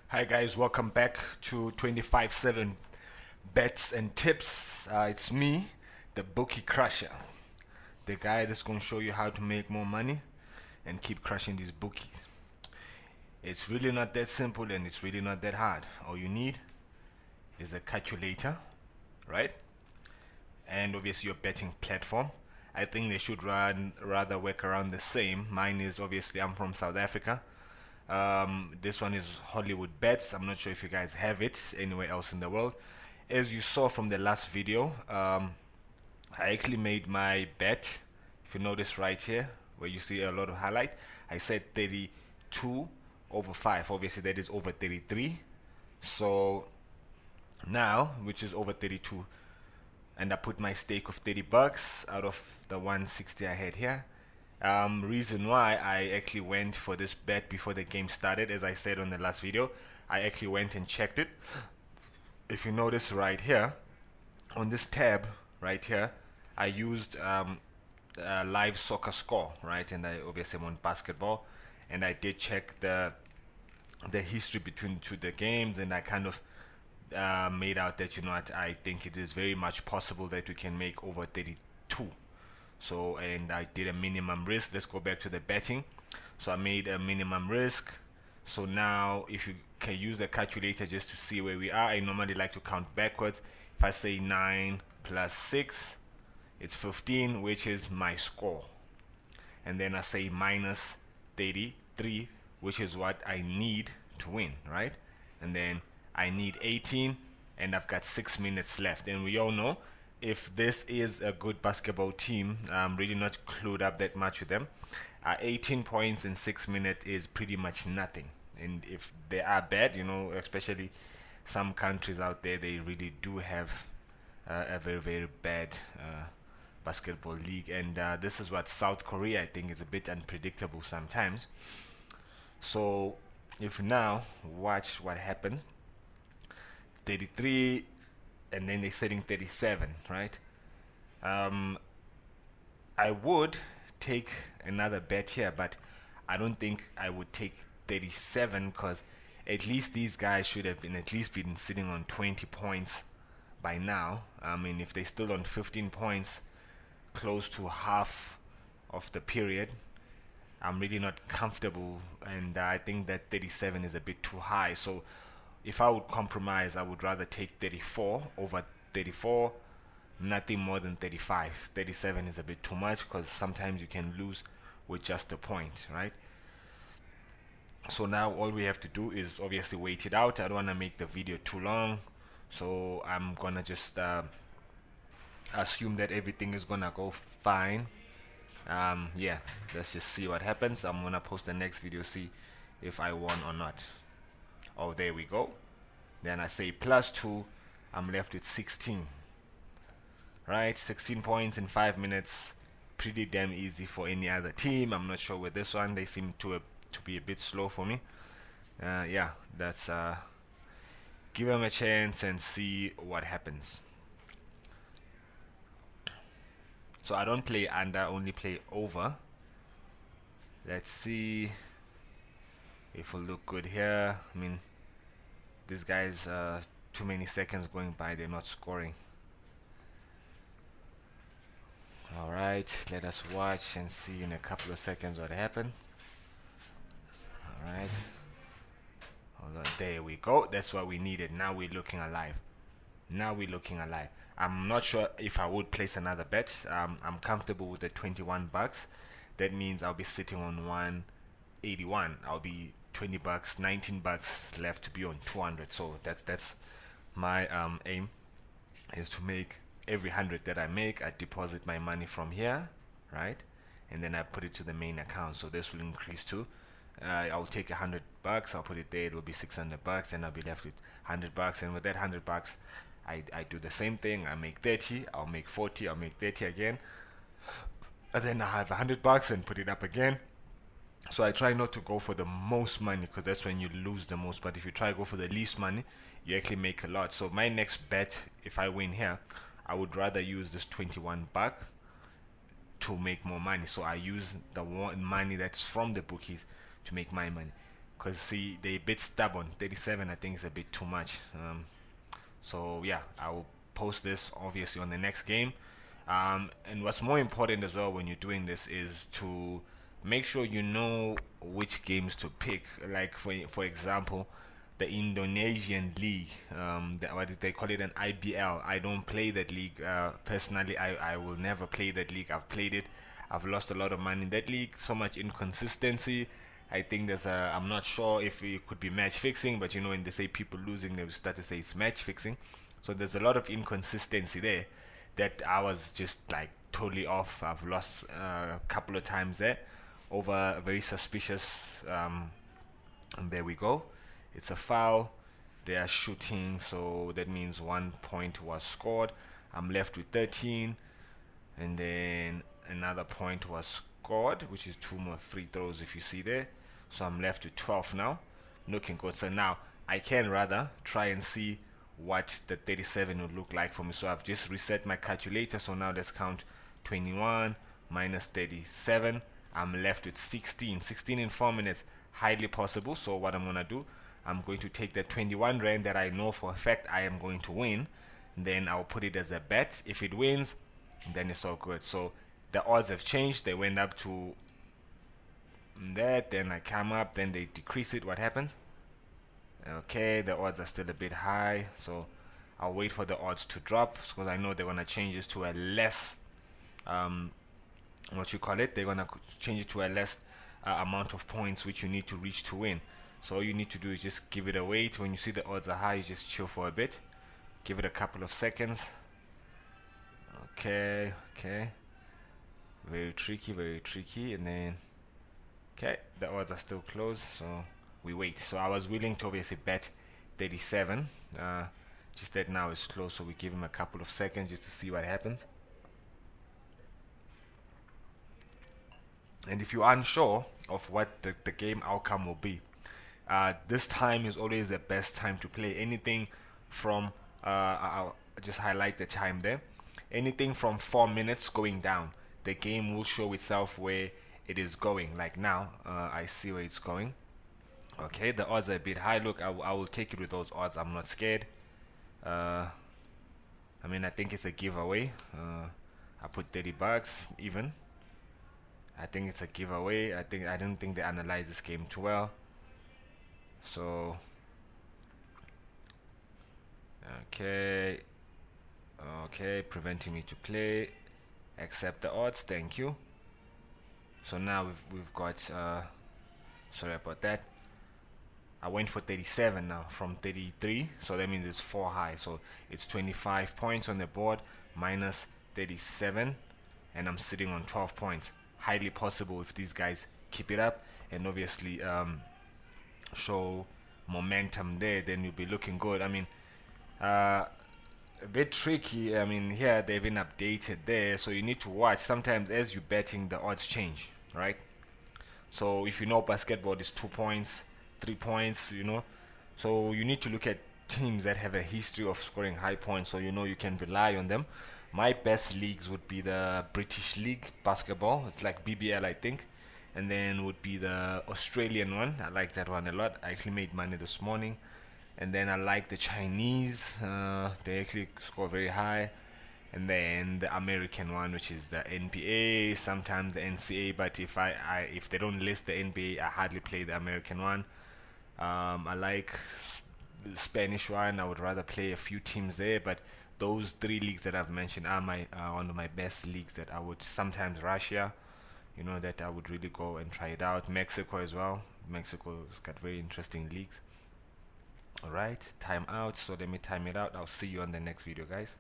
Hi guys, welcome back to 25/7 Bets and Tips. It's me, the Bookie Crusher, the guy that's going to show you how to make more money and keep crushing these bookies. It's really not that simple and it's really not that hard. All you need is a calculator, right? And obviously your betting platform. I think they should rather work around the same. Mine is obviously I'm from South Africa. This one is Hollywood Bets. I'm not sure if you guys have it anywhere else in the world. As you saw from the last video, I actually made my bet. If you notice right here, where you see a lot of highlight, I said 32 over 5. Obviously, that is over 33. So now, which is over 32, and I put my stake of 30 bucks out of the 160 I had here. Reason why I actually went for this bet before the game started, as I said on the last video, I actually went and checked it. If you notice right here, on this tab right here, I used live soccer score, right? And I obviously am on basketball, and I did check the history between the games, and I kind of made out that, you know what, I think it is very much possible that we can make over 32. So, and I did a minimum risk. Let's go back to the betting. So I made a minimum risk. So now if you can use the calculator just to see where we are, I normally like to count backwards. If I say 9 plus 6, it's 15, which is my score. And then I say minus 33, which is what I need to win, right? And then I need 18, and I've got 6 minutes left. And we all know, if this is a good basketball team, I'm really not clued up that much with them. 18 points in 6 minutes is pretty much nothing. And if they are bad, you know, especially some countries out there, they really do have a very, very bad basketball league. And this is what South Korea, I think, is a bit unpredictable sometimes. So if now watch what happens, 33, and then they're setting 37, right? I would take another bet here, but I don't think I would take 37, because at least these guys should have been sitting on 20 points by now. I mean, if they're still on 15 points, close to half of the period, I'm really not comfortable, and I think that 37 is a bit too high. So if I would compromise, I would rather take 34 over 34, nothing more than 35. 37 is a bit too much, because sometimes you can lose with just a point, right? So now all we have to do is obviously wait it out. I don't want to make the video too long, so I'm gonna just assume that everything is gonna go fine. Yeah, let's just see what happens. I'm gonna post the next video, see if I won or not. Oh, there we go. Then I say +2, I'm left with 16, right? 16 points in 5 minutes, pretty damn easy for any other team. I'm not sure with this one, they seem to be a bit slow for me. Yeah, that's give them a chance and see what happens. So I don't play under, only play over. Let's see if we'll look good here. I mean, these guys, too many seconds going by, they're not scoring. Alright, let us watch and see in a couple of seconds what happened. Alright, hold on, there we go. That's what we needed. Now we're looking alive. Now we're looking alive. I'm not sure if I would place another bet. I'm comfortable with the 21 bucks. That means I'll be sitting on 181. I'll be 20 bucks, 19 bucks left to be on 200. So that's my aim, is to make every 100 that I make, I deposit my money from here, right? And then I put it to the main account. So this will increase too. I'll take 100 bucks, I'll put it there, it'll be 600 bucks, and I'll be left with 100 bucks. And with that 100 bucks, I do the same thing. I make 30, I'll make 40, I'll make 30 again, and then I have 100 bucks and put it up again. So I try not to go for the most money, because that's when you lose the most. But if you try to go for the least money, you actually make a lot. So my next bet, if I win here, I would rather use this 21 buck to make more money. So I use the money that's from the bookies to make my money, because see, they're a bit stubborn. 37 I think is a bit too much. So yeah, I will post this obviously on the next game. And what's more important as well when you're doing this is to make sure you know which games to pick. Like for example, the Indonesian league, what did they call it, an IBL. I don't play that league personally. I will never play that league. I've played it. I've lost a lot of money in that league. So much inconsistency. I think I'm not sure if it could be match fixing, but you know, when they say people losing, they start to say it's match fixing. So there's a lot of inconsistency there that I was just like totally off. I've lost a couple of times there over a very suspicious. And there we go. It's a foul. They are shooting, so that means 1 point was scored. I'm left with 13, and then another point was scored, which is 2 more free throws if you see there. So I'm left with 12 now. Looking good. So now I can rather try and see what the 37 would look like for me. So I've just reset my calculator. So now let's count 21 minus 37. I'm left with 16. 16 in 4 minutes. Highly possible. So what I'm gonna do, I'm going to take the 21 rand that I know for a fact I am going to win. Then I'll put it as a bet. If it wins, then it's all good. So the odds have changed. They went up to that, then I come up, then they decrease it. What happens? Okay, the odds are still a bit high, so I'll wait for the odds to drop because I know they're gonna change this to a less what you call it, they're gonna change it to a less amount of points which you need to reach to win. So all you need to do is just give it a wait. When you see the odds are high, you just chill for a bit, give it a couple of seconds. Okay, very tricky, and then okay, the odds are still closed, so we wait. So I was willing to obviously bet 37, just that now it's closed, so we give him a couple of seconds just to see what happens. And if you're unsure of what the game outcome will be, this time is always the best time to play. Anything from I'll just highlight the time there, anything from 4 minutes going down, the game will show itself where it is going. Like now, I see where it's going. Okay, the odds are a bit high. Look, I will take it with those odds. I'm not scared. I mean, I think it's a giveaway. I put 30 bucks even. I think it's a giveaway. I don't think they analyze this game too well. So okay, preventing me to play. Accept the odds. Thank you. So now we've got sorry about that. I went for 37 now from 33, so that means it's 4 high. So it's 25 points on the board minus 37, and I'm sitting on 12 points. Highly possible if these guys keep it up and obviously show momentum there, then you'll be looking good. I mean, a bit tricky. I mean, here they've been updated there, so you need to watch. Sometimes as you're betting, the odds change, right? So if you know basketball is 2 points, 3 points, you know, so you need to look at teams that have a history of scoring high points, so you know you can rely on them. My best leagues would be the British League basketball. It's like BBL, I think. And then would be the Australian one. I like that one a lot. I actually made money this morning. And then I like the Chinese. They actually score very high. And then the American one, which is the NBA, sometimes the NCAA. But if they don't list the NBA, I hardly play the American one. I like the Spanish one. I would rather play a few teams there, but those 3 leagues that I've mentioned are my one of my best leagues that I would. Sometimes Russia, you know, that I would really go and try it out. Mexico as well. Mexico's got very interesting leagues. Alright, time out. So let me time it out. I'll see you on the next video, guys.